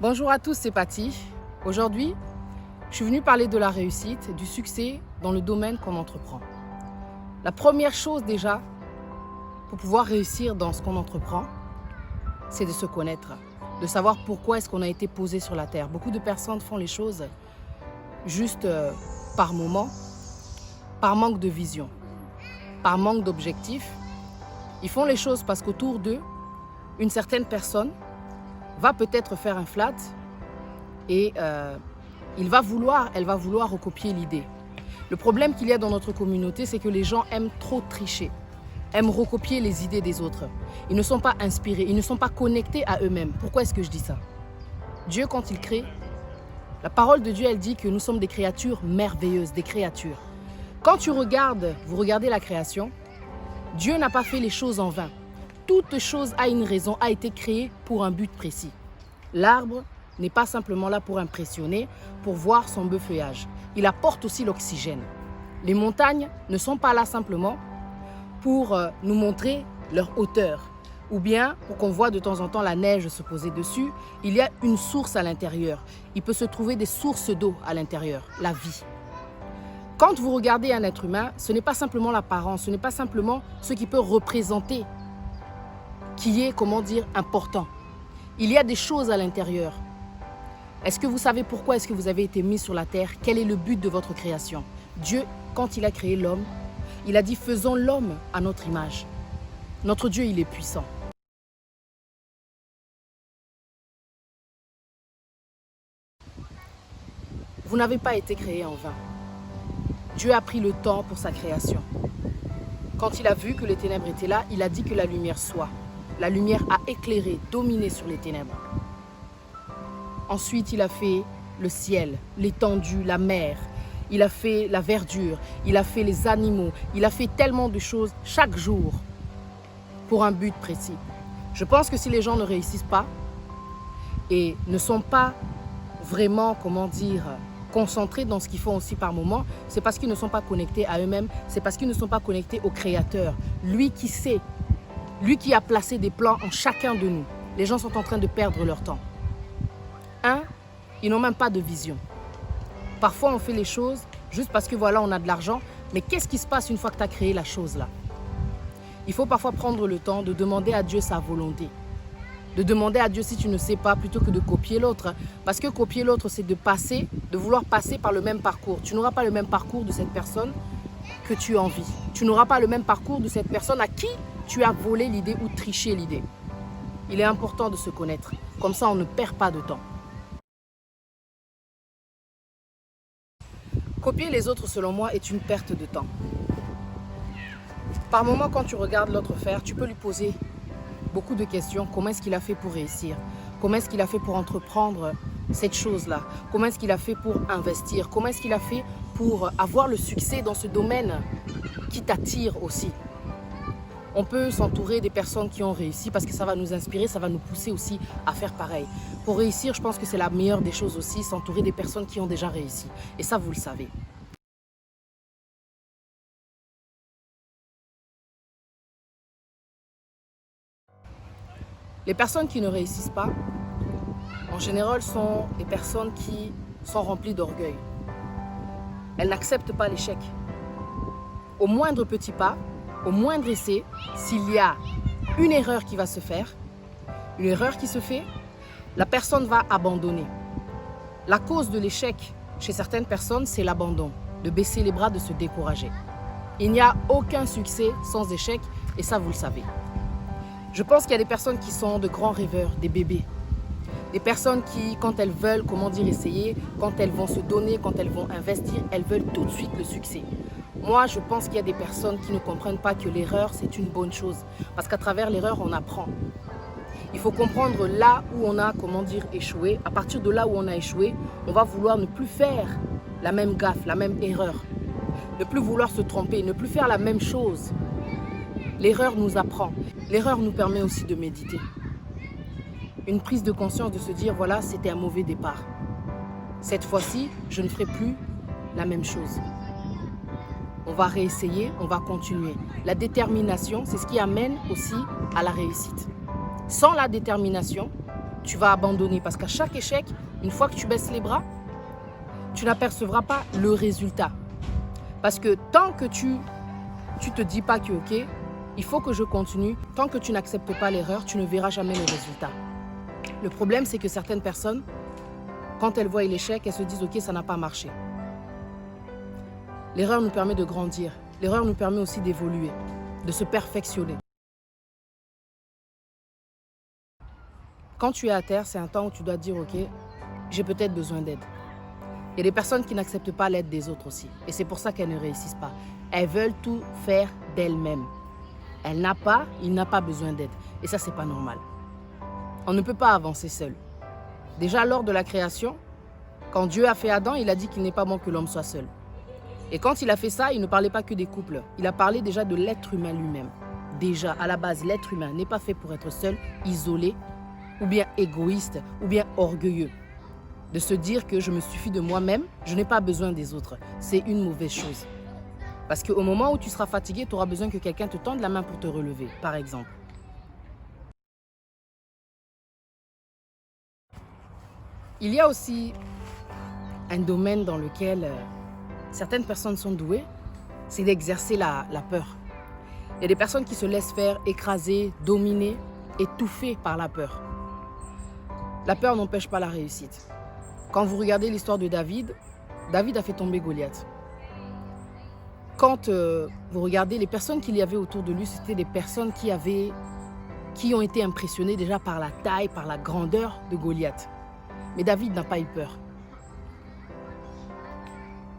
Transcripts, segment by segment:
Bonjour à tous, c'est Patty. Aujourd'hui, je suis venue parler de la réussite, du succès dans le domaine qu'on entreprend. La première chose déjà, pour pouvoir réussir dans ce qu'on entreprend, c'est de se connaître, de savoir pourquoi est-ce qu'on a été posé sur la terre. Beaucoup de personnes font les choses juste par moment, par manque de vision, par manque d'objectif. Ils font les choses parce qu'autour d'eux, une certaine personne va peut-être faire un flat et elle va vouloir recopier l'idée. Le problème qu'il y a dans notre communauté, c'est que les gens aiment trop tricher, aiment recopier les idées des autres. Ils ne sont pas inspirés, ils ne sont pas connectés à eux-mêmes. Pourquoi est-ce que je dis ça? Dieu, quand il crée, la parole de Dieu, elle dit que nous sommes des créatures merveilleuses, des créatures. Quand vous regardez la création, Dieu n'a pas fait les choses en vain. Toute chose a une raison, a été créée pour un but précis. L'arbre n'est pas simplement là pour impressionner, pour voir son beau feuillage. Il apporte aussi l'oxygène. Les montagnes ne sont pas là simplement pour nous montrer leur hauteur, ou bien pour qu'on voit de temps en temps la neige se poser dessus. Il y a une source à l'intérieur. Il peut se trouver des sources d'eau à l'intérieur, la vie. Quand vous regardez un être humain, ce n'est pas simplement l'apparence, ce n'est pas simplement ce qui peut représenter, qui est, important. Il y a des choses à l'intérieur. Est-ce que vous savez pourquoi est-ce que vous avez été mis sur la terre? Quel est le but de votre création? Dieu, quand il a créé l'homme, il a dit « faisons l'homme à notre image ». Notre Dieu, il est puissant. Vous n'avez pas été créé en vain. Dieu a pris le temps pour sa création. Quand il a vu que les ténèbres étaient là, il a dit que la lumière soit. La lumière a éclairé, dominé sur les ténèbres. Ensuite, il a fait le ciel, l'étendue, la mer. Il a fait la verdure, il a fait les animaux. Il a fait tellement de choses chaque jour pour un but précis. Je pense que si les gens ne réussissent pas et ne sont pas vraiment, concentrés dans ce qu'ils font aussi par moment, c'est parce qu'ils ne sont pas connectés à eux-mêmes, c'est parce qu'ils ne sont pas connectés au Créateur. Lui qui sait, lui qui a placé des plans en chacun de nous. Les gens sont en train de perdre leur temps. Ils n'ont même pas de vision. Parfois, on fait les choses juste parce que on a de l'argent. Mais qu'est-ce qui se passe une fois que tu as créé la chose là? Il faut parfois prendre le temps de demander à Dieu sa volonté. De demander à Dieu si tu ne sais pas plutôt que de copier l'autre. Parce que copier l'autre, c'est de vouloir passer par le même parcours. Tu n'auras pas le même parcours de cette personne que tu envies. Tu n'auras pas le même parcours de cette personne à qui tu as volé l'idée ou triché l'idée. Il est important de se connaître. Comme ça, on ne perd pas de temps. Copier les autres, selon moi, est une perte de temps. Par moment, quand tu regardes l'autre faire, tu peux lui poser beaucoup de questions. Comment est-ce qu'il a fait pour réussir? Comment est-ce qu'il a fait pour entreprendre cette chose-là? Comment est-ce qu'il a fait pour investir? Comment est-ce qu'il a fait pour avoir le succès dans ce domaine qui t'attire aussi? On peut s'entourer des personnes qui ont réussi parce que ça va nous inspirer, ça va nous pousser aussi à faire pareil. Pour réussir, je pense que c'est la meilleure des choses aussi, s'entourer des personnes qui ont déjà réussi. Et ça, vous le savez. Les personnes qui ne réussissent pas, en général, sont des personnes qui sont remplies d'orgueil. Elles n'acceptent pas l'échec. Au moindre petit pas, au moindre essai, s'il y a une erreur qui va se faire, une erreur qui se fait, la personne va abandonner. La cause de l'échec chez certaines personnes, c'est l'abandon, de baisser les bras, de se décourager. Il n'y a aucun succès sans échec et ça, vous le savez. Je pense qu'il y a des personnes qui sont de grands rêveurs, des bébés. Des personnes qui, quand elles veulent, essayer, quand elles vont se donner, quand elles vont investir, elles veulent tout de suite le succès. Moi, je pense qu'il y a des personnes qui ne comprennent pas que l'erreur, c'est une bonne chose. Parce qu'à travers l'erreur, on apprend. Il faut comprendre là où on a, échoué. À partir de là où on a échoué, on va vouloir ne plus faire la même gaffe, la même erreur. Ne plus vouloir se tromper, ne plus faire la même chose. L'erreur nous apprend. L'erreur nous permet aussi de méditer. Une prise de conscience de se dire, voilà, c'était un mauvais départ. Cette fois-ci, je ne ferai plus la même chose. On va réessayer, on va continuer. La détermination, c'est ce qui amène aussi à la réussite. Sans la détermination, tu vas abandonner. Parce qu'à chaque échec, une fois que tu baisses les bras, tu n'apercevras pas le résultat. Parce que tant que tu te dis pas que ok, il faut que je continue, tant que tu n'acceptes pas l'erreur, tu ne verras jamais le résultat. Le problème, c'est que certaines personnes, quand elles voient l'échec, elles se disent ok, ça n'a pas marché. L'erreur nous permet de grandir. L'erreur nous permet aussi d'évoluer, de se perfectionner. Quand tu es à terre, c'est un temps où tu dois dire ok, j'ai peut-être besoin d'aide. Il y a des personnes qui n'acceptent pas l'aide des autres aussi. Et c'est pour ça qu'elles ne réussissent pas. Elles veulent tout faire d'elles-mêmes. Il n'a pas besoin d'aide. Et ça, c'est pas normal. On ne peut pas avancer seul. Déjà, lors de la création, quand Dieu a fait Adam, il a dit qu'il n'est pas bon que l'homme soit seul. Et quand il a fait ça, il ne parlait pas que des couples. Il a parlé déjà de l'être humain lui-même. Déjà, à la base, l'être humain n'est pas fait pour être seul, isolé, ou bien égoïste, ou bien orgueilleux. De se dire que je me suffis de moi-même, je n'ai pas besoin des autres. C'est une mauvaise chose. Parce qu'au moment où tu seras fatigué, tu auras besoin que quelqu'un te tende la main pour te relever, par exemple. Il y a aussi un domaine dans lequel certaines personnes sont douées, c'est d'exercer la peur. Il y a des personnes qui se laissent faire écraser, dominer, étouffer par la peur. La peur n'empêche pas la réussite. Quand vous regardez l'histoire de David, David a fait tomber Goliath. Quand vous regardez les personnes qu'il y avait autour de lui, c'était des personnes qui ont été impressionnées déjà par la taille, par la grandeur de Goliath. Mais David n'a pas eu peur.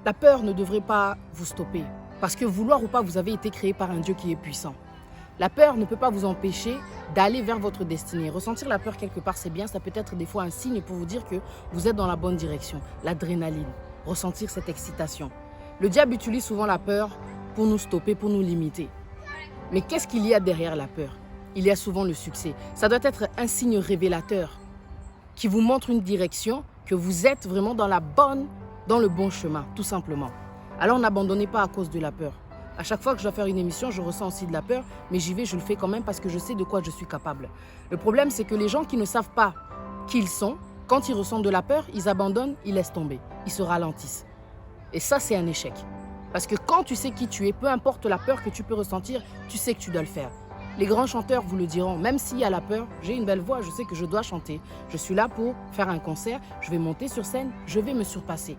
La peur ne devrait pas vous stopper. Parce que vouloir ou pas, vous avez été créé par un Dieu qui est puissant. La peur ne peut pas vous empêcher d'aller vers votre destinée. Ressentir la peur quelque part, c'est bien. Ça peut être des fois un signe pour vous dire que vous êtes dans la bonne direction. L'adrénaline, ressentir cette excitation. Le diable utilise souvent la peur pour nous stopper, pour nous limiter. Mais qu'est-ce qu'il y a derrière la peur? Il y a souvent le succès. Ça doit être un signe révélateur qui vous montre une direction, que vous êtes vraiment dans le bon chemin, tout simplement. Alors n'abandonnez pas à cause de la peur. À chaque fois que je dois faire une émission, je ressens aussi de la peur, mais j'y vais, je le fais quand même parce que je sais de quoi je suis capable. Le problème, c'est que les gens qui ne savent pas qui ils sont, quand ils ressentent de la peur, ils abandonnent, ils laissent tomber, ils se ralentissent. Et ça, c'est un échec. Parce que quand tu sais qui tu es, peu importe la peur que tu peux ressentir, tu sais que tu dois le faire. Les grands chanteurs vous le diront, même s'il y a la peur, j'ai une belle voix, je sais que je dois chanter. Je suis là pour faire un concert, je vais monter sur scène, je vais me surpasser.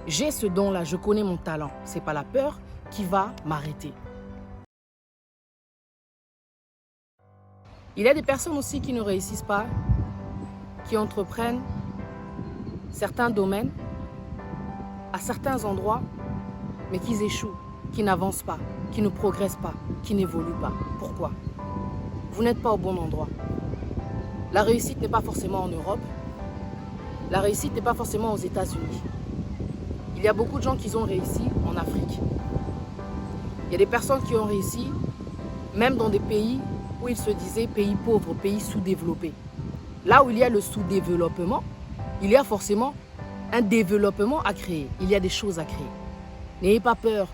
J'ai ce don-là, je connais mon talent. Ce n'est pas la peur qui va m'arrêter. Il y a des personnes aussi qui ne réussissent pas, qui entreprennent certains domaines, à certains endroits, mais qui échouent, qui n'avancent pas, qui ne progressent pas, qui n'évoluent pas. Pourquoi? Vous n'êtes pas au bon endroit. La réussite n'est pas forcément en Europe. La réussite n'est pas forcément aux États-Unis. Il y a beaucoup de gens qui ont réussi en Afrique. Il y a des personnes qui ont réussi même dans des pays où ils se disaient pays pauvres, pays sous-développés. Là où il y a le sous-développement, il y a forcément un développement à créer. Il y a des choses à créer. N'ayez pas peur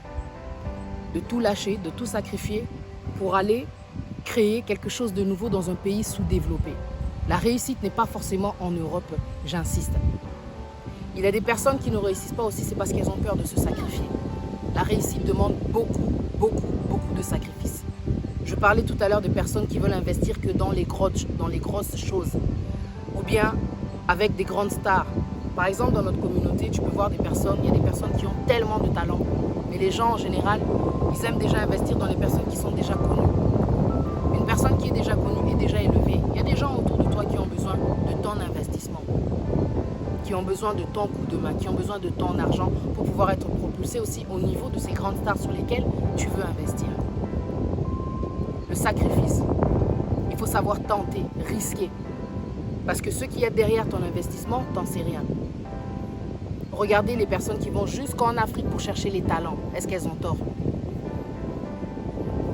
de tout lâcher, de tout sacrifier pour aller créer quelque chose de nouveau dans un pays sous-développé. La réussite n'est pas forcément en Europe, j'insiste. Il y a des personnes qui ne réussissent pas aussi, c'est parce qu'elles ont peur de se sacrifier. La réussite demande beaucoup de sacrifices. Je parlais tout à l'heure de personnes qui veulent investir que dans les grosses choses. Ou bien avec des grandes stars. Par exemple, dans notre communauté, tu peux voir il y a des personnes qui ont tellement de talent. Mais les gens, en général, ils aiment déjà investir dans les personnes qui sont déjà connues. Une personne qui est déjà connue est déjà élevée. Il y a des gens autour de toi qui ont besoin de ton investissement, qui ont besoin de ton coup de main, qui ont besoin de ton argent pour pouvoir être propulsé aussi au niveau de ces grandes stars sur lesquelles tu veux investir. Le sacrifice. Il faut savoir tenter, risquer. Parce que ce qui est derrière ton investissement, t'en sais rien. Regardez les personnes qui vont jusqu'en Afrique pour chercher les talents. Est-ce qu'elles ont tort?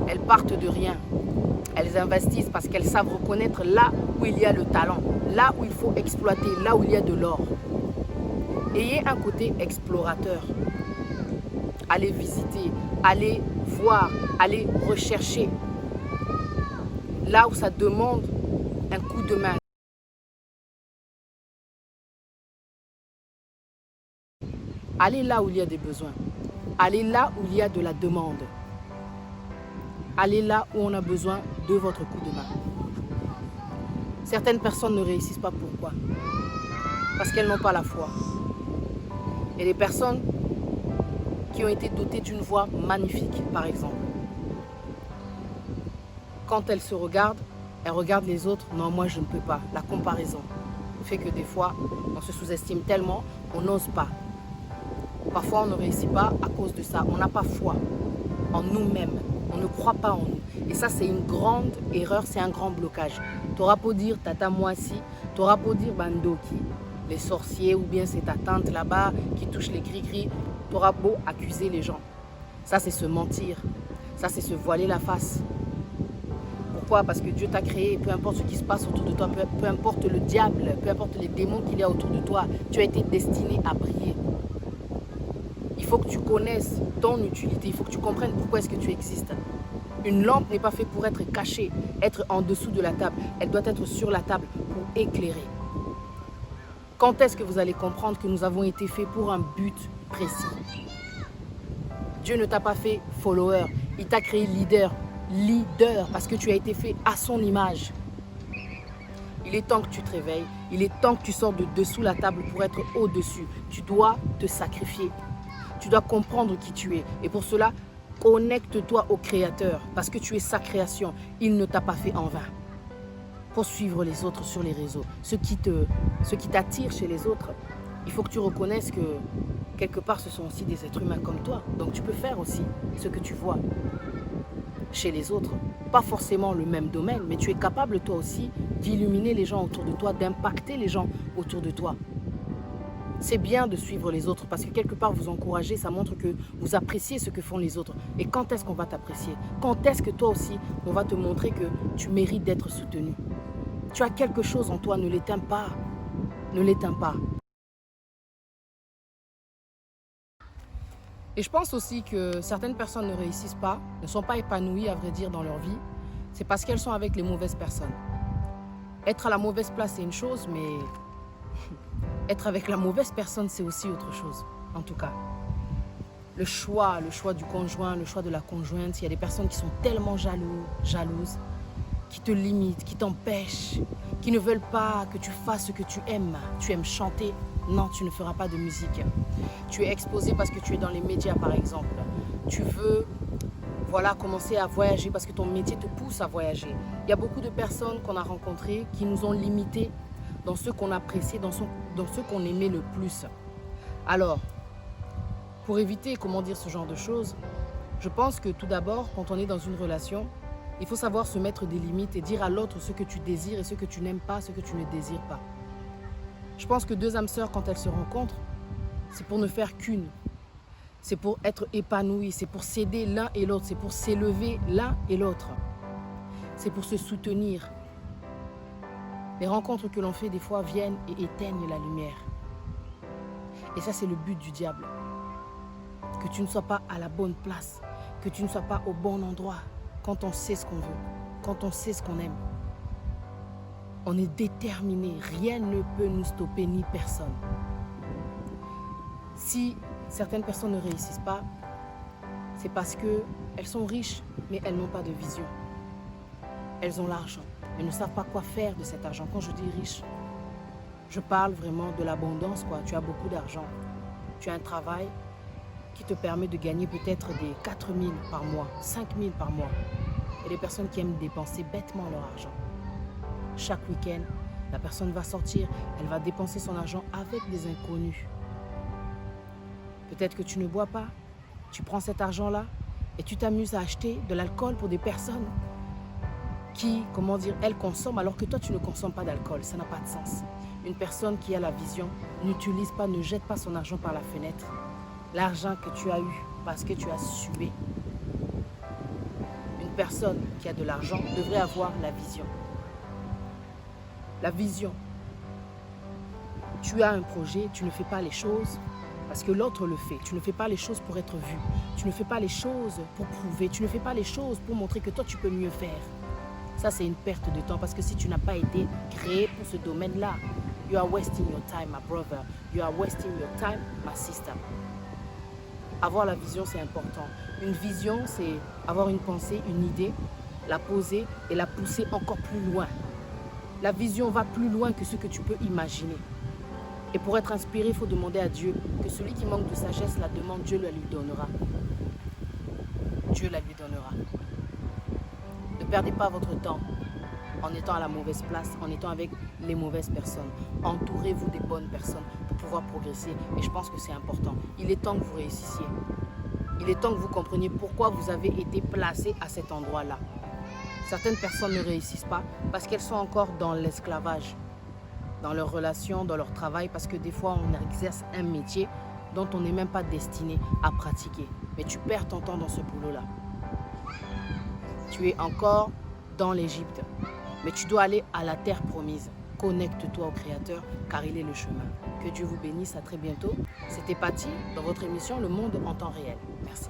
Elles partent de rien. Elles investissent parce qu'elles savent reconnaître là où il y a le talent, là où il faut exploiter, là où il y a de l'or. Ayez un côté explorateur. Allez visiter, allez voir, allez rechercher. Là où ça demande un coup de main. Allez là où il y a des besoins. Allez là où il y a de la demande. Allez là où on a besoin de votre coup de main. Certaines personnes ne réussissent pas. Pourquoi? Parce qu'elles n'ont pas la foi. Et les personnes qui ont été dotées d'une voix magnifique, par exemple, quand elles se regardent, elles regardent les autres. Non, moi je ne peux pas. La comparaison fait que des fois, on se sous-estime tellement, on n'ose pas. Parfois, on ne réussit pas à cause de ça. On n'a pas foi en nous-mêmes. On ne croit pas en nous. Et ça, c'est une grande erreur, c'est un grand blocage. Tu auras beau dire Tata Moissi, tu auras beau dire Bandoki, les sorciers, ou bien c'est ta tante là-bas qui touche les gris-gris. Tu auras beau accuser les gens. Ça, c'est se mentir. Ça, c'est se voiler la face. Pourquoi? Parce que Dieu t'a créé, peu importe ce qui se passe autour de toi, peu importe le diable, peu importe les démons qu'il y a autour de toi, tu as été destiné à briller. Il faut que tu connaisses ton utilité, il faut que tu comprennes pourquoi est-ce que tu existes. Une lampe n'est pas faite pour être cachée, être en dessous de la table. Elle doit être sur la table pour éclairer. Quand est-ce que vous allez comprendre que nous avons été faits pour un but précis? Dieu ne t'a pas fait follower, il t'a créé leader. Leader, parce que tu as été fait à son image. Il est temps que tu te réveilles, il est temps que tu sors de dessous la table pour être au-dessus. Tu dois te sacrifier, tu dois comprendre qui tu es. Et pour cela, connecte-toi au Créateur, parce que tu es sa création. Il ne t'a pas fait en vain. Pour suivre les autres sur les réseaux, ce qui t'attire chez les autres, il faut que tu reconnaisses que quelque part, ce sont aussi des êtres humains comme toi. Donc tu peux faire aussi ce que tu vois chez les autres, pas forcément le même domaine, mais tu es capable toi aussi d'illuminer les gens autour de toi, d'impacter les gens autour de toi. C'est bien de suivre les autres parce que quelque part vous encouragez, ça montre que vous appréciez ce que font les autres. Et quand est-ce qu'on va t'apprécier? Quand est-ce que toi aussi on va te montrer que tu mérites d'être soutenu? Tu as quelque chose en toi, ne l'éteins pas. Ne l'éteins pas. Et je pense aussi que certaines personnes ne réussissent pas, ne sont pas épanouies à vrai dire dans leur vie. C'est parce qu'elles sont avec les mauvaises personnes. Être à la mauvaise place c'est une chose, mais être avec la mauvaise personne c'est aussi autre chose, en tout cas. Le choix du conjoint, le choix de la conjointe, il y a des personnes qui sont tellement jalouses, qui te limitent, qui t'empêchent, qui ne veulent pas que tu fasses ce que tu aimes. Tu aimes chanter? Non, tu ne feras pas de musique. Tu es exposé parce que tu es dans les médias, par exemple. Tu veux commencer à voyager parce que ton métier te pousse à voyager. Il y a beaucoup de personnes qu'on a rencontrées qui nous ont limités dans ce qu'on appréciait, dans ce qu'on aimait le plus. Alors, pour éviter, ce genre de choses, je pense que tout d'abord, quand on est dans une relation, il faut savoir se mettre des limites et dire à l'autre ce que tu désires et ce que tu n'aimes pas, ce que tu ne désires pas. Je pense que deux âmes sœurs, quand elles se rencontrent, c'est pour ne faire qu'une. C'est pour être épanouies, c'est pour s'aider l'un et l'autre, c'est pour s'élever l'un et l'autre. C'est pour se soutenir. Les rencontres que l'on fait, des fois, viennent et éteignent la lumière. Et ça, c'est le but du diable. Que tu ne sois pas à la bonne place, que tu ne sois pas au bon endroit, quand on sait ce qu'on veut, quand on sait ce qu'on aime. On est déterminé, rien ne peut nous stopper, ni personne. Si certaines personnes ne réussissent pas, c'est parce qu'elles sont riches, mais elles n'ont pas de vision. Elles ont l'argent, mais ne savent pas quoi faire de cet argent. Quand je dis riche, je parle vraiment de l'abondance, quoi. Tu as beaucoup d'argent, tu as un travail qui te permet de gagner peut-être des 4 000 par mois, 5 000 par mois. Il y a des personnes qui aiment dépenser bêtement leur argent. Chaque week-end, la personne va sortir, elle va dépenser son argent avec des inconnus. Peut-être que tu ne bois pas, tu prends cet argent-là et tu t'amuses à acheter de l'alcool pour des personnes qui, elles consomment alors que toi tu ne consommes pas d'alcool. Ça n'a pas de sens. Une personne qui a la vision n'utilise pas, ne jette pas son argent par la fenêtre. L'argent que tu as eu parce que tu as sué. Une personne qui a de l'argent devrait avoir la vision. La vision. Tu as un projet, tu ne fais pas les choses parce que l'autre le fait. Tu ne fais pas les choses pour être vu. Tu ne fais pas les choses pour prouver. Tu ne fais pas les choses pour montrer que toi, tu peux mieux faire. Ça, c'est une perte de temps parce que si tu n'as pas été créé pour ce domaine-là, You are wasting your time, my brother. You are wasting your time, my sister. Avoir la vision, c'est important. Une vision, c'est avoir une pensée, une idée, la poser et la pousser encore plus loin. La vision va plus loin que ce que tu peux imaginer. Et pour être inspiré, il faut demander à Dieu que celui qui manque de sagesse la demande, Dieu la lui donnera. Dieu la lui donnera. Ne perdez pas votre temps en étant à la mauvaise place, en étant avec les mauvaises personnes. Entourez-vous des bonnes personnes pour pouvoir progresser. Et je pense que c'est important. Il est temps que vous réussissiez. Il est temps que vous compreniez pourquoi vous avez été placé à cet endroit-là. Certaines personnes ne réussissent pas parce qu'elles sont encore dans l'esclavage, dans leurs relations, dans leur travail, parce que des fois, on exerce un métier dont on n'est même pas destiné à pratiquer. Mais tu perds ton temps dans ce boulot-là. Tu es encore dans l'Égypte, mais tu dois aller à la terre promise. Connecte-toi au Créateur, car il est le chemin. Que Dieu vous bénisse, à très bientôt. C'était Patty dans votre émission Le Monde en temps réel. Merci.